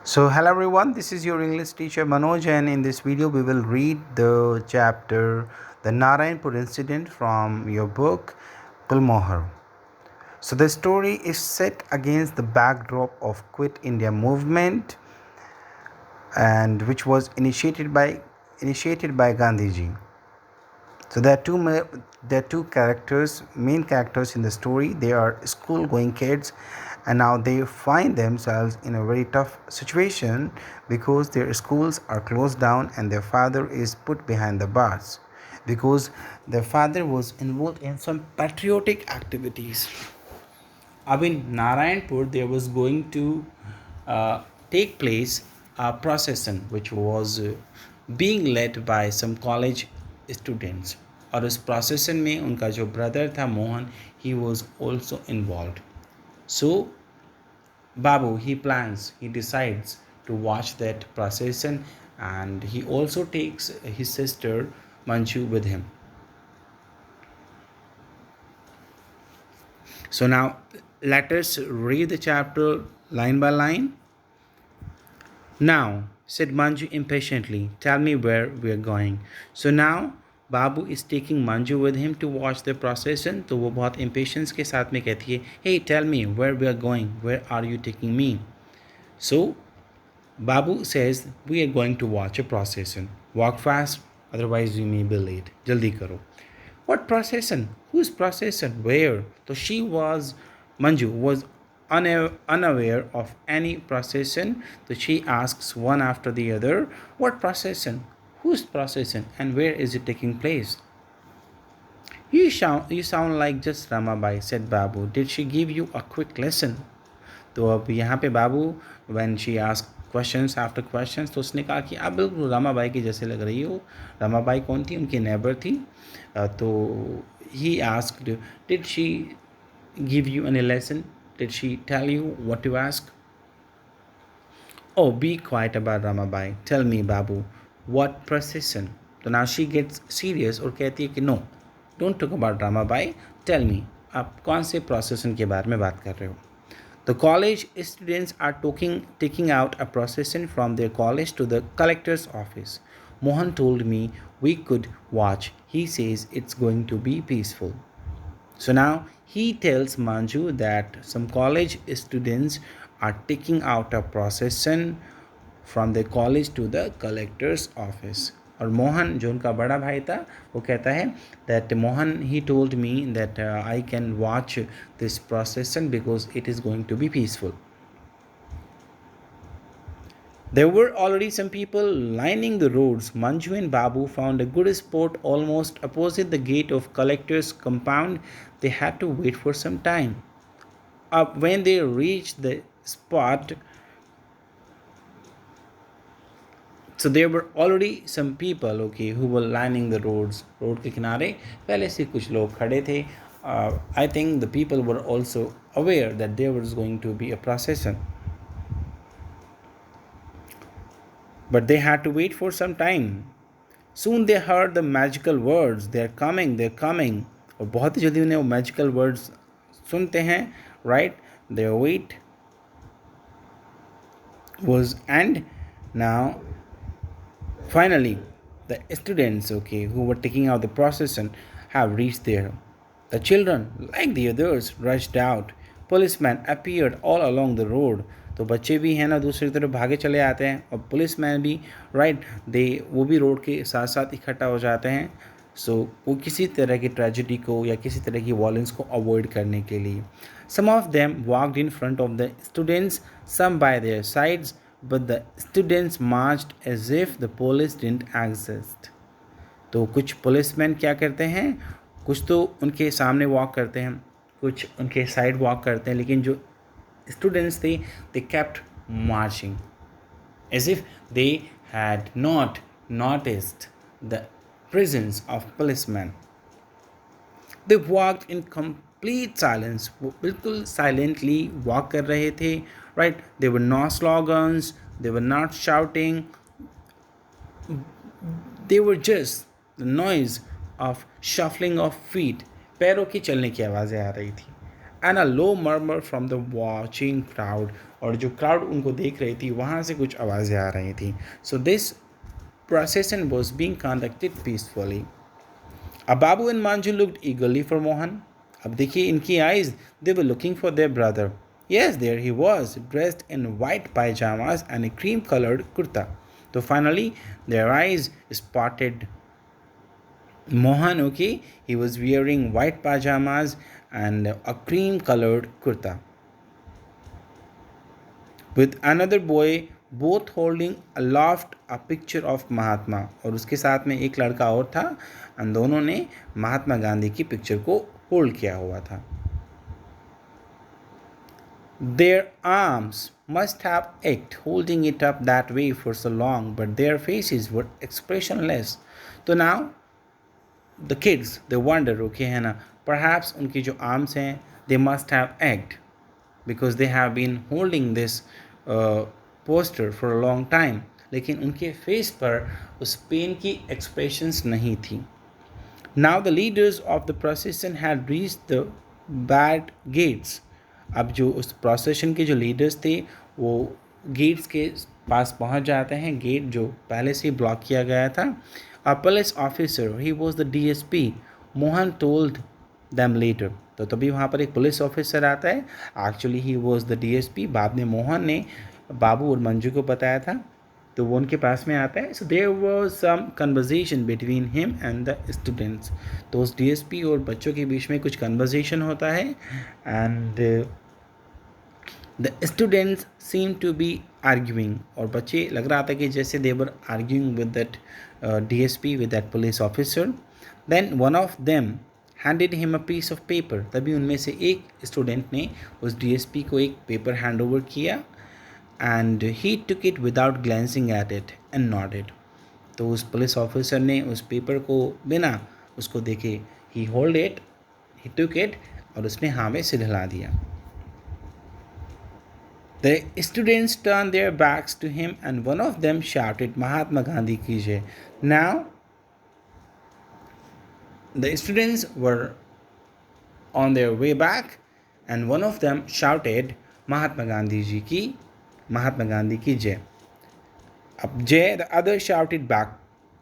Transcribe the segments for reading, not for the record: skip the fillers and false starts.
So, hello everyone, this is your English teacher Manoj, and in this video, we will read the chapter The Narayanpur Incident from your book Gulmohar. So, the story is set against the backdrop of Quit India movement, and which was initiated by Gandhiji. So there are two characters, main characters in the story. They are school-going kids, and now they find themselves in a very tough situation because their schools are closed down and their father is put behind the bars because their father was involved in some patriotic activities. In Narayanpur, there was going to take place a procession which was being led by some college students. और उस procession में उनका जो brother था Mohan, he was also involved. So Babu, he decides to watch that procession, and he also takes his sister Manju with him. So now let us read the chapter line by line. Now, said Manju impatiently, tell me where we are going. So now Babu is taking Manju with him to watch the procession. तो वो बहुत impatience के साथ में कहती है, hey, tell me where we are going. Where are you taking me? So Babu says, we are going to watch a procession. Walk fast, otherwise you may be late. जल्दी करो. What procession? Whose procession? Where? So Manju was unaware of any procession. So she asks one after the other, what procession? Whose procession? And where is it taking place? You sound like just Ramabai, said Babu. Did she give you a quick lesson? तो अब यहाँ पे बाबू when she ask questions after questions तो उसने कहा कि आप बिल्कुल रमाबाई की जैसे लग रही हो. रमाबाई कौन थी? उनकी नेबर थी. तो he asked did she give you any lesson? Did she tell you what to ask? Oh, be quiet about Ramabai. Tell me, Babu, what procession? तो now she gets serious और कहती है कि no, don't talk about Ramabai. Tell me, आप कौन से procession के बारे में बात कर रहे हो? The college students are taking out a procession from their college to the collector's office. Mohan told me we could watch. He says it's going to be peaceful. So now he tells Manju that some college students are taking out a procession from the college to the collector's office. और मोहन जो उनका बड़ा भाई था वो कहता है that Mohan he told me that I can watch this procession because it is going to be peaceful. There were already some people lining the roads. Manju and Babu found a good spot almost opposite the gate of collector's compound. They had to wait for some time. When they reached the spot, so there were already some people who were lining the roads. Road के किनारे पहले से कुछ लोग खड़े थे. I think the people were also aware that there was going to be a procession, but they had to wait for some time. Soon they heard the magical words, they're coming, they're coming. और बहुत ही जल्दी उन्हें वो magical words सुनते हैं, right? Their wait was and now finally the students who were taking out the procession have reached there. The children, like the others, rushed out. Policemen appeared all along the road. तो बच्चे भी हैं ना दूसरी तरफ भागे चले आते हैं और पुलिसमैन भी राइट वो भी रोड के साथ साथ इकट्ठा हो जाते हैं. सो वो किसी तरह की ट्रेजिडी को या किसी तरह की वॉयलेंस को अवॉइड करने के लिए. Some of them walked in front of the students, some by their sides, but the students marched as if the police didn't exist. तो कुछ पुलिसमैन क्या करते हैं, कुछ तो उनके सामने वॉक करते हैं, कुछ उनके साइड वॉक करते हैं, लेकिन जो स्टूडेंट्स थे they kept marching as if they had not noticed the presence of policemen. They walked in complete silence. वो बिल्कुल silently walk कर रहे थे. Right? There were no slogans. They were not shouting. They were just the noise of shuffling of feet. पैरों की चलने की आवाज़ें आ रही थी. and a low murmur from the watching crowd. और जो crowd उनको देख रही थी वहाँ से कुछ आवाज़ें आ रही थी. So this procession was being conducted peacefully. Babu and Manju looked eagerly for Mohan. अब देखिए इनकी eyes, they were looking for their brother. Yes, there he was, dressed in white pajamas and a cream-colored kurta. So finally, their eyes spotted Mohan, okay? He was wearing white pajamas and a cream-colored kurta. With another boy, both holding aloft a picture of महात्मा. और उसके साथ में एक लड़का और था और दोनों ने महात्मा गांधी की पिक्चर को होल्ड किया हुआ था. Their arms must have ached holding it up that way for so long, but their faces were expressionless. So now the kids, they wonder, okay है ना, perhaps उनकी जो arms हैं, they must have ached because they have been holding this poster for a long time. लेकिन उनके face पर उस pen की expressions नहीं थी. Now the leaders of the procession had reached the bad gates. अब जो उस procession के जो leaders थे वो gates के पास पहुंच जाते हैं. गेट जो पहले से ब्लॉक किया गया था. A police officer, he was the DSP, Mohan told them later. तो तभी वहाँ पर एक पुलिस ऑफिसर आता है. Actually he was the DSP. बाद में मोहन ने बाबू और मंजू को बताया था तो वो उनके पास में आता है. So there was some conversation between him and the students. तो उस DSP और बच्चों के बीच में कुछ कन्वर्सेशन होता है and the students seem to be arguing. और बच्चे लग रहा था कि जैसे they were arguing with that DSP, with that police officer. Then one of them handed him a piece of paper. तभी उनमें से एक स्टूडेंट ने उस DSP को एक पेपर हैंड ओवर किया and he took it without glancing at it and nodded. तो उस पुलिस ऑफिसर ने उस पेपर को बिना उसको देखे ही hold it, he took it और उसने हाँ में सिर हिला दिया. The students turned their backs to him and one of them shouted, Mahatma Gandhi ki jai. Now, the students were on their way back and one of them shouted, Mahatma Gandhi ki jai. अब जय, the other shouted back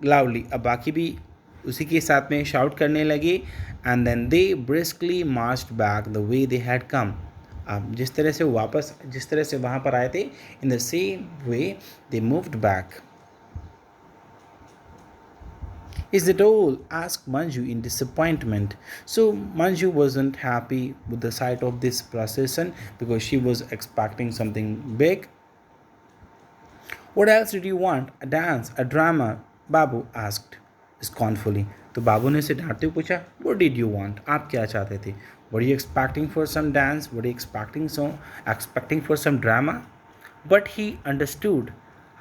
loudly. अब बाकी भी उसी के साथ में shout करने लगे and then they briskly marched back the way they had come. अब जिस तरह से वहाँ पर आए थे, in the same way they moved back. Is that all? Asked Manju in disappointment. So Manju wasn't happy with the sight of this procession because she was expecting something big. What else did you want? A dance, a drama? Babu asked scornfully. तो बाबू ने उसे डांटते हुए पूछा, What did you want? आप क्या चाहते थे? Were you expecting for some dance? Were you expecting for some drama? But he understood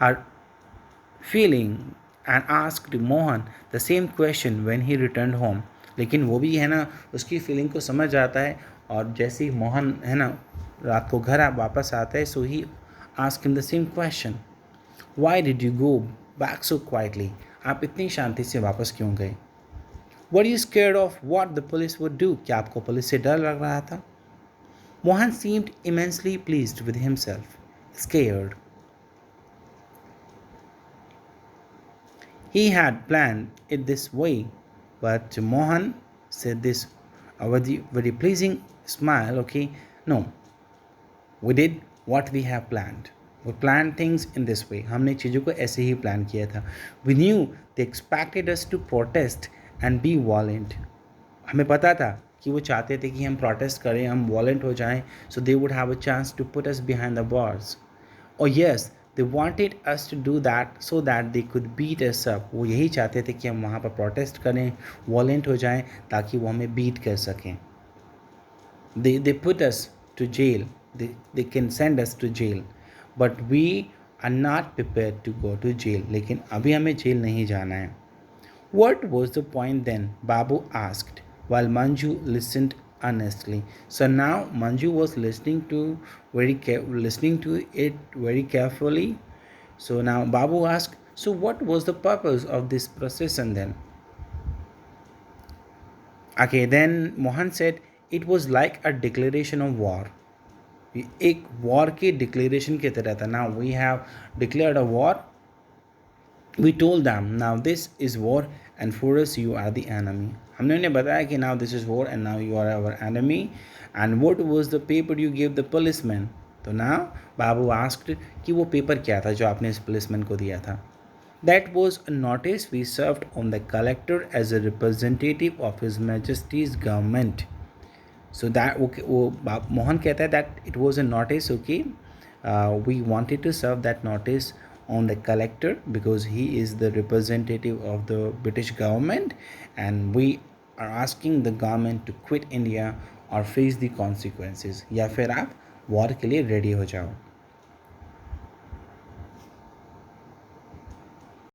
her feeling and asked Mohan the same question when he returned home. लेकिन वो भी है ना उसकी फीलिंग को समझ आता है और जैसे ही मोहन है ना रात को घर वापस आता है, so he asked him the same question. Why did you go back so quietly? आप इतनी शांति से वापस क्यों गए? Were you scared of what the police would do? क्या आपको पुलिस से डर लग रहा था? Mohan seemed immensely pleased with himself, scared. He had planned it this way, but Mohan said this with a very pleasing smile, okay, no, we did what we have planned. We planned things in this way. हमने चीज़ों को ऐसे ही plan किया था. We knew they expected us to protest and be violent. हमें पता था कि वो चाहते थे कि हम प्रोटेस्ट करें, हम वॉलेंट हो जाएं, so they would have a chance to put us behind the bars. Oh yes, they wanted us to do that so that they could beat us up. वो यही चाहते थे कि हम वहाँ पर प्रोटेस्ट करें, वॉलेंट हो जाएं ताकि वो हमें बीट कर सकें. They put us to jail. They can send us to jail. But we are not prepared to go to jail. लेकिन अभी हमें जेल नहीं जाना है. What was the point then? Babu asked, while Manju listened earnestly. So now Manju was listening to it very carefully. So now Babu asked, so what was the purpose of this procession then? Okay, then Mohan said, it was like a declaration of war. एक war के declaration की तरह था. Now we have declared a war. We told them now this is war and for us you are the enemy. हमने उन्हें बताया कि now this is war and now you are our enemy. And what was the paper you gave the policeman? तो now बाबू asked कि वो paper क्या था जो आपने इस पुलिसमैन को दिया था. That was a notice we served on the collector as a representative of his majesty's government. So that okay, वो मोहन कहता है that it was a notice. Okay, we wanted to serve that notice on the collector because he is the representative of the British government, and we are asking the government to quit India or face the consequences. या फिर आप war के लिए ready हो जाओ.